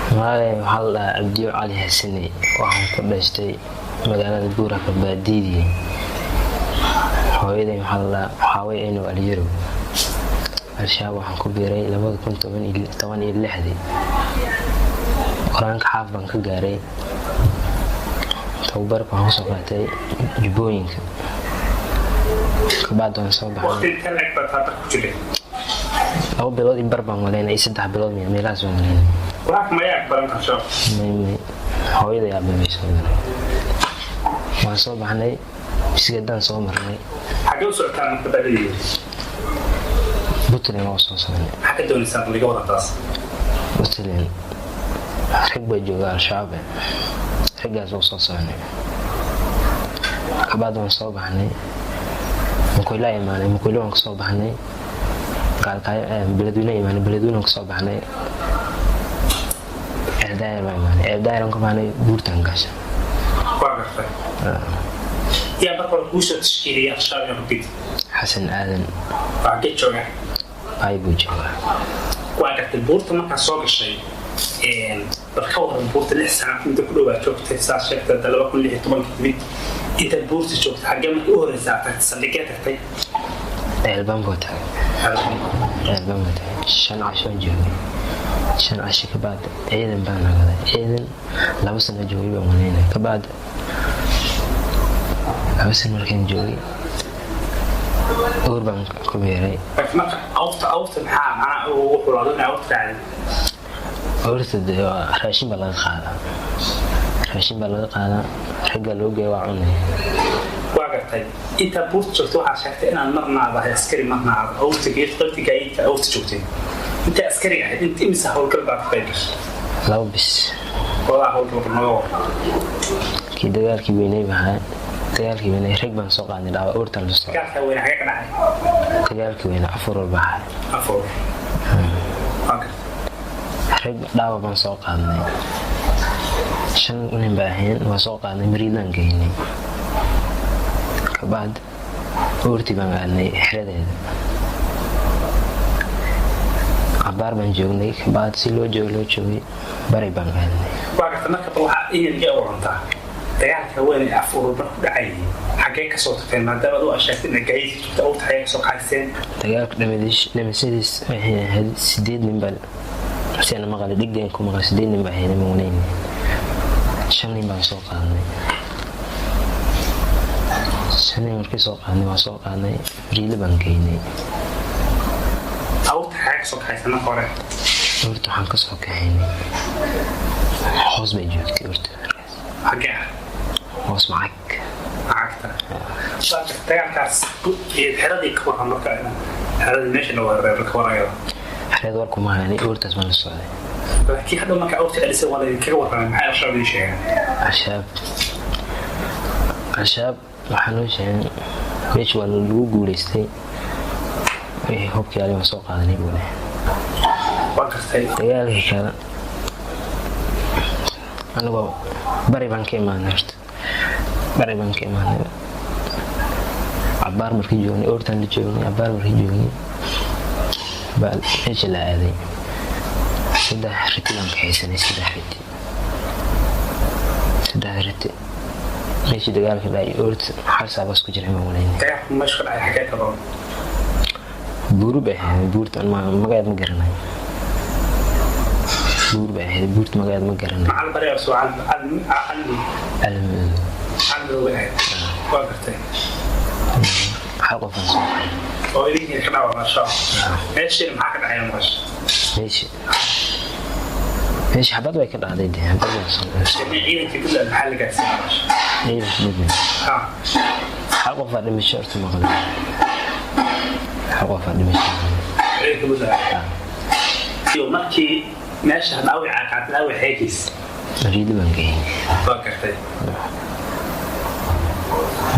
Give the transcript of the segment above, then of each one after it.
Magacayga waxaa la dhahaa Cabdiyo Cali Xasani. Waxaan ku dhashtay magaalada Buuraka Baadiye. Hooyaday waxaa la dhahaa Xaway Eno Aliyaro. Al-Shabaab waxaan ku biiray 2016. Quraanka xaaf baan ka gaaray. Tababarka waxaan soo qaatay Jubbooyinka. Kabacdi waan soo baxay. Waqti ka leeg baad hadda ku jirtay? 2 bilood in barbaan walaynay 3 bilood meelahaas waan walaynay. Quraanka ma yaak baran karto? Hooyaday aad bay soo maray. Waan soo baxnay bisigadan soo marnay. Xagee u socotaan marka badiyay? Buntland oo soo socnay. Xagee doonaysaa laga wada taas? Buntland. Rag bay joogaan Al-Shabaab. Raggaas oo soo socnay. Kabacdi waan soo baxnay. Mukoylaa imaanay, mukoylaa waan soo baxnay. Qaalqaay beledweyne imaanay, beledweyne waan soo baxnay. Eldaayar baan imaanay, Eldaayar waan ka baxnay Buurtaan gaasha. Waa gartay. Yaa marka ku soo tashkiiliyay Al-Shabaab rugid. Xasan Aadan. Waa ka jooga. Ay buu joogaa. Waa gartay buurta marka soo gashay. Barka waran buurta 6 sano inta ku dhawaad joogtay saa sheegtay 2016 inta buurta joogtay xagee markii u horeysay aad saldhigay tagtay Elbaan buu tagay. Elbaan buu tagay. 5 casho joogay. 5 casho ka baad ciidan baan nagaday. Ciidan 2 sano joogay baan walaynay. Ka baad 2 sano markaan joogay urban ku beeray. marka awta maxaa uu xulaadana awta raacay raashin baa laga qaadaa ragga loo geeyo waa cunay. waa gartay inta buurta joogtay waxaa sheegtay inaad marnaaba askari marnaaba awta geedqaltiga inta awta joogtay inta askari ahayd inta imisa howlgal baad ka qaybiso 2 bis walaal howlgal noo kii dagaalkii weynay baa dagaalkii weynay rag baan soo qaadnay dhaawa urtan la soo dagaalkii weynay xagee ka dhacay dagaalkii weynay afur baa afur okay rag dhaawa baan soo qaadnay 5 nin baa ahayn waan soo qaadnay Maryland geynay. Kabacdi urti baan aadnay xiradeeda. Abaar baan joognay kabacdi si loo joogay bari baan aadnay. waa gartay marka waxaa inay warantaa dagaalka weynay afur baa ku dhacay xagee ka soo tagtay maadaama uu ashaatay nagayd joogta oo tahay soo qayseen dagaalka dhammaantiis waxay ahayd 8 nin baa سينا مقالة دقين كو مقالة 8 nin baa ahayd mooneen 5 nin baan soo qaadnay 5 nin markii soo qaadnay waan soo qaadnay riile baan geynay. awta xag soo qaysana hore urta waxaan ka soo kaxaynay hoos bay joogtay urta xagee hoos macagta dagaalkaas xiradii ka waran marka xiradii meesha la weeraray ka warayo xeed warku ma haynay urtaas baan socday laakiin hadda marka awta alisay wala kaga waran maxay Al-Shabaab sheegeen Al-Shabaab waxaan loo sheegay meesha waa lagu guuleystay wixii hubkii aan soo qaadanay buu leeyahay. waa gartay dagaalkii kale anagoo bari baan ka imaanay abaar markii joognay urtan la joognay abaar markii joognay bal meesha la aaday 3 riti baan ka haysanay 3 riti meesha dagaalka dhacay urta hal saabas ku jiray ma walaynay dagaalka meesha dhacay xagee ka badan buur baa ahayd buurtan magaad ma garanayo buur baa ahayd buurt magaad ma garanayo macal bari oo su'aal waa gartay hal qof aan soo qaadnay oo idinka ka dhawa masha meesha maxaa ka dhacay meesha xabad way ka dhacday xabad way soo qaysay ciidanka gudaha maxaa la gaarsiiyay hal qof baa dhimasho horta maqlay ciidanka gudaha iyo markii meesha dhaawaca ka dhacay xeegiis riile baan geynay. waa gartay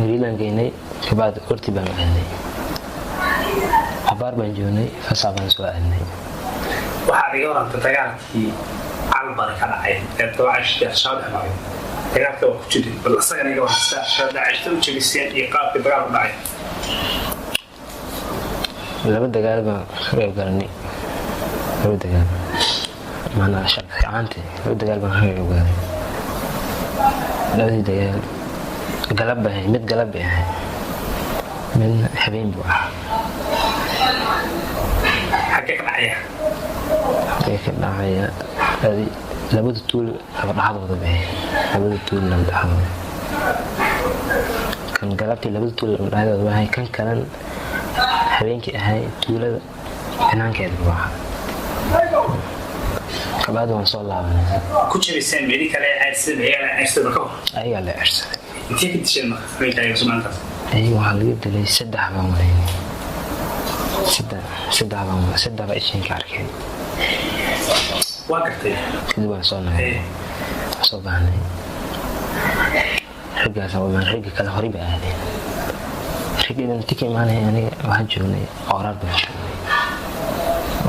Maryland geynay kabacdi urti baan aadnay abaar baan joognay fasax baan soo aadnay. waxaa laga warantay dagaalkii Albar ka dhacay ee dawacashii Al-Shabaab dhacay dagaalka waa ku jiray bal asagana iga warsta Al-Shabaab u jabisay iyo qaabka dagaal u dhacay 2 dagaal baan ka qeyb galnay 2 dagaal maana shaqo ahaantii laba dagaal baan hore ogaaday labadii dagaal galab bay mid galab bay ahayd min habeen buu ahaa xagee ka dhacaya labada tuul laba dhaxdooda bay labada tuul laba dhaxdooda kan galabtii labada tuul laba dhaxdooda bay kan kalan habeenkii ahay tuulada banaankeeda buu ahaa kabaad waan soo laabanay ku jiriseen meeli kale aysan ka ayaga la cirsaday intii ka dishay markaa ay sumaantaas ayaga waxaa laga dilay 3 baan wareynay 3 baa ishiin ka arkay waa gartay sidii waan soo nahay soo baahnay raggaas oo maan ragga kale hore baa aadeen ragga intii ka imaanay aniga waxaan joognay oorar baan joognay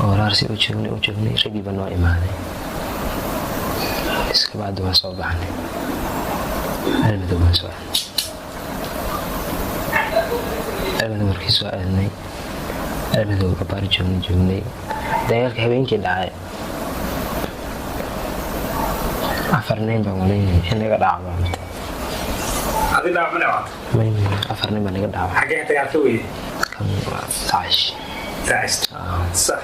oorar si u joognay raggii baa noo imaaday iska baad waan soo baahnay almada waan soo almada markii soo aadnay almada oo baar joognay dagaalka habeenkii dhacay afarnayn baan walaynay inaga dhacay هذه لا من عاد. أفرني من يقدر. حاجة تقولي. كم 12. 12. صح.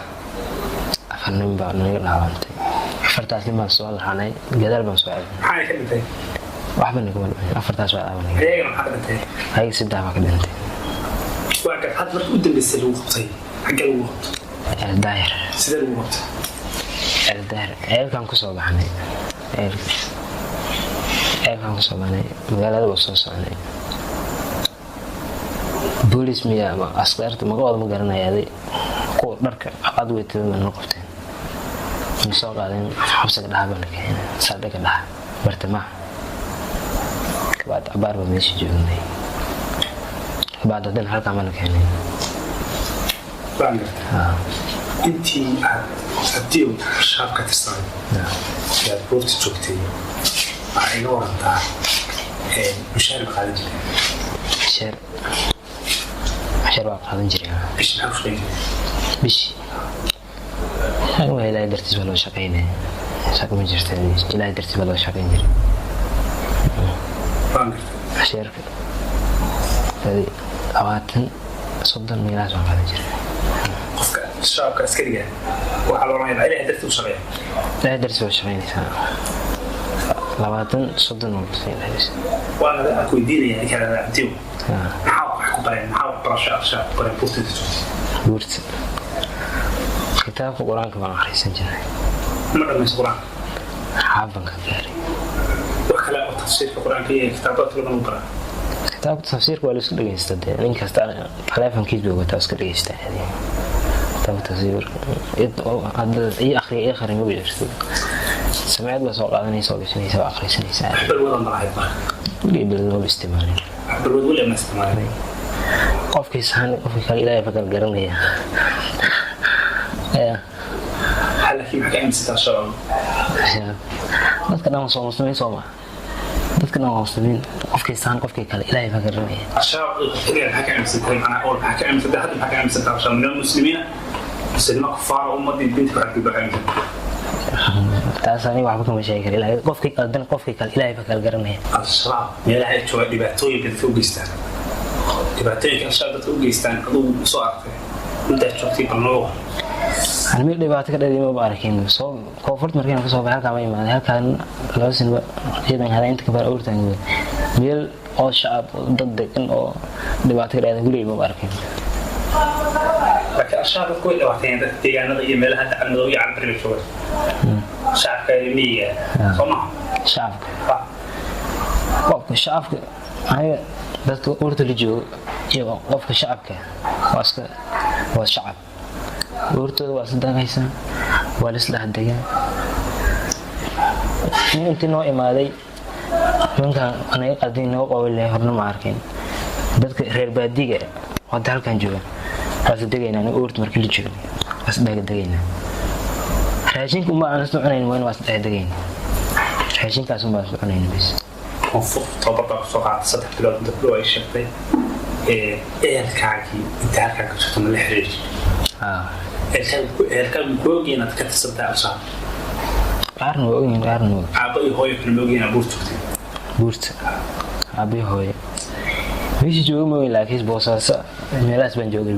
أفرني من يقدر أنت. أفرت لي ما سؤال هناي جدال ما سؤال. حاجة كده. واحد من يقول أفرت سؤال أولي. هي ما حدا تاني. هاي 6 ما كده أنت. وقت حد مرت قدام بالسلوك طيب. حاجة الوقت. الداير. سيد الوقت. الداير كان كسر بحني. كان كسر بحني. مقالة وصوص عني. بوليس ميا أسكرت مقعد مقارنة هذه. كو درك عضوية من نقطتين. مساق عليهم حبسك الذهب لك هنا. صدق الذهب. برتمع. بعد عبارة بمشي جوني. بعد ذن هرك عملك هنا. بانك. أنتي أديو شابك تستعمل. يا بورت شوكتي. عينو رنتا. مشاري بخارج. مشاري بخارج. إيش نعرفين؟ بيش. أنا إلى درتي ولا شقينه. شق من جرتني. إلى درتي ولا شقين جري. بانك. مشاري. هذه أوقاتن صدق ميراث ولا جري. شابك عسكرية. وعلى رأي إلى درتي وشقين. لا درتي ولا شقين سنة. لواتن صدق نقطتين هذه. وأنا أكو ديني يعني كذا أديو. نحاول برشا برا بوستي بورت كتاب القرآن كمان أخريسن جناي مرة من القرآن حافظ كثير وخلاء تفسير القرآن في كتابات لغة مبرة كتاب التفسير ولا سكر يستدعي لين كستان خلافا كيدو وتاسكر يستدعي كتاب التفسير أي آخر ما بيجرس سمعت بس وقعدني سوي سني سوى آخر سني ساعة بالوضع مراحل قبل النوم استمراري بالوضع ولا ما استمراري qofkii sahan qofkii kale ilaahay fakar garanaya halkii maxay imsita sharci dadka dhan soo muslimin Soomaa dadka dhan muslimin qofkii sahan qofkii kale ilaahay fakar garanaya الشرع maxay imsita ana oo maxay imsita hadda maxay imsita sharci min المسلمين مسلمين كفار امه بنت بعد البحر taasani waxba kama sheegi karo ilaahay qofkii qaldan qofkii kale ilaahay fakar garanaya الشرع meelaha ay jooga dhibaatooyin ka soo geystaan dhibaatooyinka shacabka u geystaan aduu soo arkay inta joogtay balnoo aan meel dhibaato ka dhaliyay ma arkin soo koonfurt markaan ka soo baxay halka ma imaaday halkaan laba sano ciidan hada inta ka bar awrtan meel oo shacab dad degan oo dhibaato ka dhaliyay guriga ma arkin laakiin shacabka ku dhawaateen deegaanada iyo meelaha tacamudooda iyo calbariga jooga shacabka miyiga Soomaa shacabka ay dadka urta la joogo iyo qofka shacabka waa shacab urtooda waa sadaqaysan waa la isla hadayaan intii noo imaaday ninkan anay qadin noo qowlay horna ma arkin dadka reer baadiga oo dalkan jooga waxa degaynaa urta markii la joogo waxa degaynaa raashinka ma aan soo cunayn waan waxa degaynaa raashinkaas ma soo cunayn bis طبقة سقعت سطح بلاد دبلو أي شيء الكعكي أنت هالكعكي شفت من الحريج الكعكي كوجي أنا تكتب صدق أصلا qaarna waa ogyihiin qaarna waa aabba iyo hooyo kala moogayna buurta joogtay buurta aabii hooyo meeshii jooga ma weyn laakiin boosaaso meelahaas baan joogay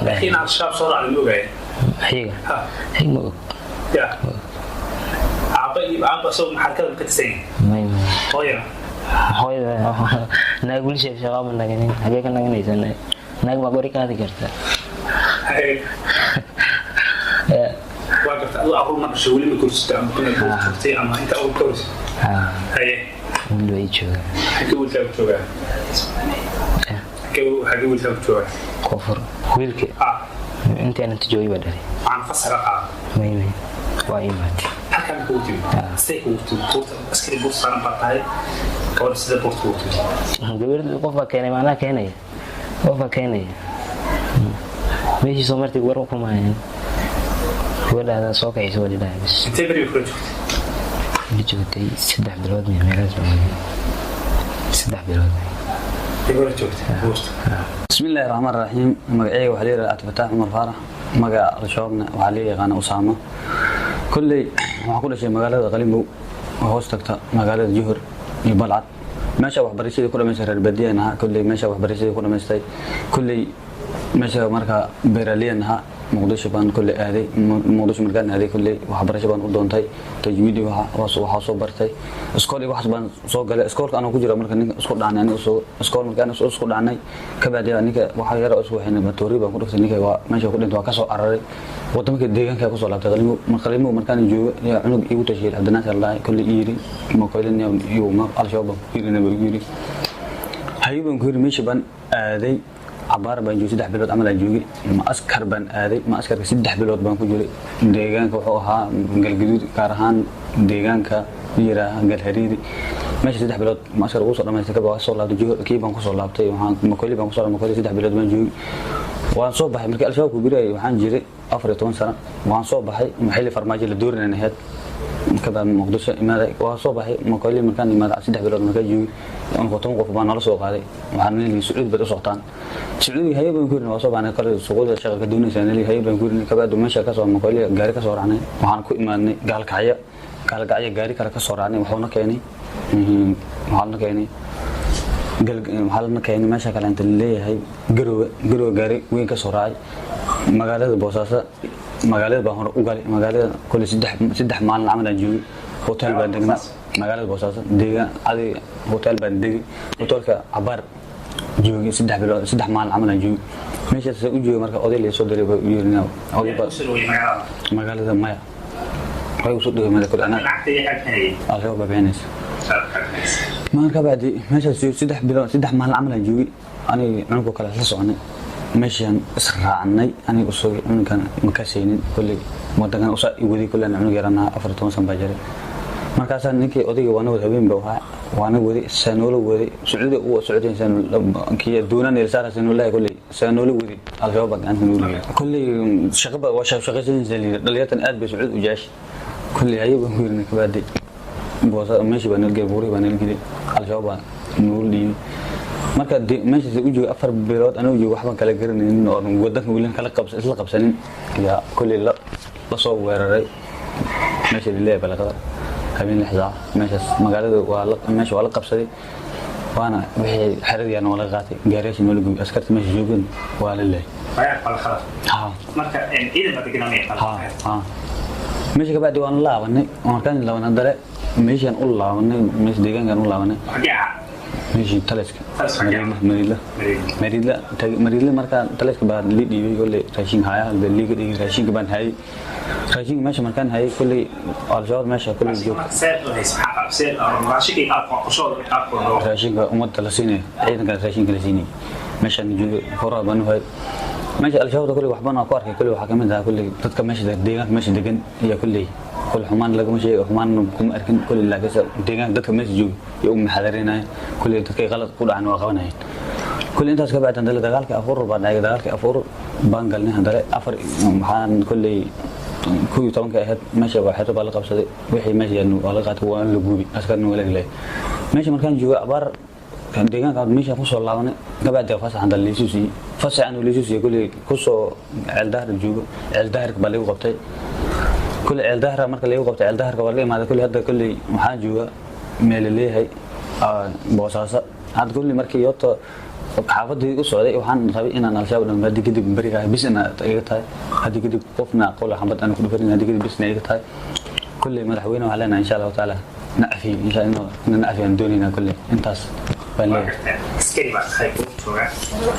laakiin al-shabaab soo raacday moogaya xiga ma og ya aabba soo maxalkada ka tisay may hooyo naag weli shaqo ma naganin hagee ka naganaysa naag ma qori qaadi karta waa garta aduu aqul ma dhashay weli ma korsata ama kuna korsatay ama inta ugu korsi haye wiil way joogaa xagee wiilkaa ku joogaa xagee wiilkaa ku joogaa koonfur wiilka intaan inta joogay baa dhalay aan fasara qaad may waa imaatay halkan ku timi say ku timi buurta askari buurta saaran baa tahay kawar sida buurta ku timi gabadha qof baa keenay maanaa keenaya qof baa keenaya meeshii soo martay war ku maayan gabadhaada soo kacaysa waa dhidhaha bis intee beri kula joogtay 3 bilood meelahaas baa 3 bilood kula joogtay buurta بسم الله الرحمن الرحيم مقعي وحليل عبد الفتاح عمر فارح مقع الشبابنا وحليل يقانا أسامة كل شيء مقالة غليمو وهوستكتا مقالة جهر يبلعت ماشا وحبريسي كل ما يسهر البدية انها كل ماشا وحبريسي كل ما يستي كل ماشا مركا بيرالية انها مقدوش بان كل هذه مقدوش مركان هذه كل وحبريسي بان قدونتاي تجويدي وحاسو برتاي اسكولي واحد بان سو غلا اسكول انا كجيرا marka nin isku dhaanay aniga soo iskool markaan isku dhaanay ka baadiyay aniga waxa yar oo isku waxayna batoori baan ku dhigtay ninka waa meesha ku dhinto waa ka soo araray wadamka deegaanka ku soo laabtay qalimo markaan joogo yaa cunug igu tashiil hadana Allah kulli iiri ma qoylin iyo ma al-shabaab iirina baa iiri hayban ku meesha baan aaday عبارة بين جو 3 بلود عمل جوجي ما أسكر بين آدي ما أسكر 6 بلود بين كجوري ديجان كوحها قال جدود كارهان ديجان كيرا قال هريدي ماشي 6 بلود ما أسكر وصل لما يستكبر وصل لا جو كي بان وصل لا بتاعي وحان مكولي بان وصل مكولي 6 بلود بين جوجي وان صوب بحي مركي الشباب كبيرة وحان جري أفريقيا 8 سنة وان صوب بحي محل فرماجي لدور نهاية كذا مقدسة إمارة وصوب بحي مكولي مكان إمارة 6 بلود مكان جوجي أنا كنتم قف بان على سوق هذه وحان اللي سعود بدو سقطان سعودي هاي بنقول وصوب أنا قرر سقوط الشغل كدوني سنة اللي هاي بنقول كبعد ماشى كسر مكولي جاري كسر عني وحان كو إيماني قال كعيا جاري كلا كسر عني وحنا كيني وحنا كيني قال وحنا كيني ماشى كلا أنت اللي هاي جرو جاري وين كسر عاي مقالة بوساسة مقالة بحر وقالي مقالة كل سدح مال عمل جوي هوتيل بندقنا مقالة بوساسة ديجا هذه هوتيل بندق هوتيل كعبار جوي 6 بلود 6 مال عمل جوي ماشي سأجوي مركا أودي اللي صدر يورينا أودي بس مقالة مايا هاي وصدق ما ذكر أنا أشوف ببينس مركا بعدي ماشي 6 بلود 6 مال عمل جوي أنا عنكو كلا حسوني ماشي أسرع عني أنا أصوي أنا كان مكاسين كل مدة كان أصلا يودي كل أنا جرنا أفرطون سنباجري markaasaan ninkii odayga waana wada habeen baa waana wadi sanoolo wadi Sacuudi insan kiya doonaan ilsaar sanoolaha kulli sanoolo wadi al-shabaab aan nuuli kulli shaqaba waa shaqaysan zaliida dhaliyatan aad bay Sacuudi u jaash kulli ayaba huurna ka baadi boosa meeshii baan ilgay buuri baan ilgay al-shabaab nuuli marka meeshii u joogo 4 bilood anoo joogo waxba kala garanaynin oo wadanka wiilan kala qabsanin ya kulli la soo weeraray meeshii leeyahay balaqada habeen lixda meeshaas magaalada meesha waa la qabsaday waana wixii xaradii aan wala qaatay gaariyaashin wala gubay askarta meesha joogeen waa la leeyahay marka ciidan baad deganaa meesha ka bacdi waan laabanay markaan laabanay dare meeshan u laabanay meesha deegaankan u laabanay meesha taleska marila markaan taleska baan li dhiibay golle raashin haya liiga dhigay raashinka baan hayay raashinka meesha markaan hayay kulli al-shabaab meesha kulli joog raashinka ummadda la siinay ciidanka raashinka la siinay meeshan joogo horaa baan hayay meesha al-shabaab kulli waxbaan ku arkay kulli waxa kamid ah kulli dadka meesha deegaanka meesha degan iyo kulli كل حمان لقوا شيء حمان كم أركن كل اللي كذا ديجان دتك مسجون يوم محذرينه كل دتك غلط كل عن واقعنا كل أنت أسكبت عند الدجال كأفور بعد الدجال كأفور بانقلنا هذا أفر حان كل كوي طبعا كأحد ماشي واحد بالغ بصدق وحي ماشي إنه بالغ هو لجوبي أسكرنا ولا جلي ماشي مكان جوا عبار كان ديجان كان ماشي فصل الله ونه قبل ده فصل عند اللي سوسي فصل عنده اللي سوسي كل كوسو الدهر الجوا الدهر بالغ قبتي كل عيل دهر مركز اللي يوقف عيل دهر كورلي ما هذا كل هذا كل محاجوا ميل اللي هي بوساسة هذا كل مركز يوتا حافظي وسعودي وحن خبي إن أنا الشاب لما بدي كده بريء بس أنا تأيتها هذه كده قفنا قول حمد أنا كل فريق هذه كده بس نأيتها كل ما رحوينا وعلينا إن شاء الله تعالى نأفي إن شاء الله إن نأفي عن دوننا كله إنتاس بالله سكري بعد خير شوية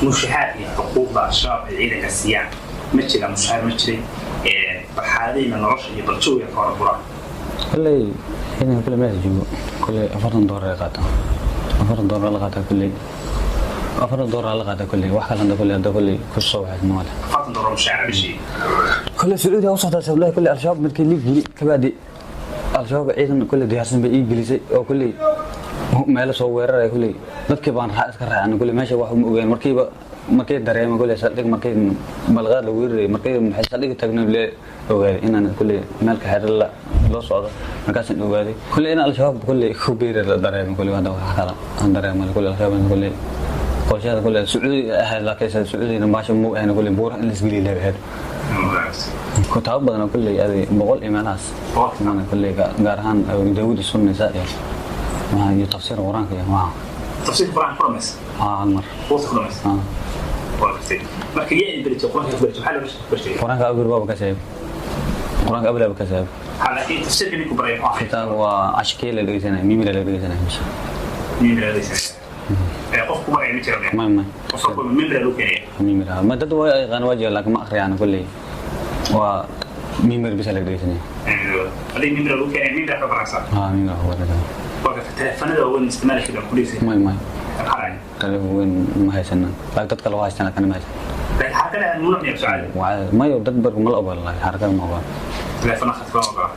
مشاهد حقوق الشباب العيلة السيان مثل مشاهد مثل بحالين نرش يبلشوا يفعلوا برا كل هنا كل ما يجوا كل أفرن دور رقاته أفرن دور رقاته كل أفرن دور رقاته كل واحد عنده كل عنده كل صوحة ماله أفرن دور مشاعر بشيء كل سعودي أوسط سوله كل الشباب ممكن يجي كبادي الشباب عيدا كل ديارسن بيجي أو كل meel soo weeraray kulay dadkii baan raad iska raacay kulay meesha wax u ogeyn markii dareemo kulay saddeq markii balqaad la weeraray markii maxay saddeq tagnay le ogaay inaan kulay meel ka xiriir la loo socdo markaas in ogaaday kulay in al-shabaab kulay ku biiray dareemo kulay wada wax kala aan dareemo kulay al-shabaab kulay qorshaha kulay sacuudi ah la kaysa sacuudi maasha muu ahna kulay buur in isgili leeyahay ku taab badan kulay ay boqol iimaanaas mana kulay gaar ahaan daawud sunnaysa ما هي تفسير القرآن كذا ما تفسير القرآن فرمس المر وصف فرمس وقتي ما كي يبرت القرآن يبرت حاله مش برتي القرآن قبل بابا كسب القرآن قبل بابا كسب حاله كي تفسير بينكم براي كتاب وعشكيل اللي جينا ميمي اللي جينا مش ميمي اللي جينا قفكم براي متر ما قفكم ميمي اللي كان ميمي ما تدوا غن وجه لك ما أخري أنا كلي وميمي بس اللي جينا اللي ميمي اللي كان ميمي اللي فرنسا ميمي هو ده وقت التلفون هذا هو استعماله كده كويس ما تلفون ما هي سنة لا تتكلم واحد سنة كان ما هي لكن حركة نور من يبسعد ما يودد برضو ما الأول والله حركة ما هو تلفون أخذ فوق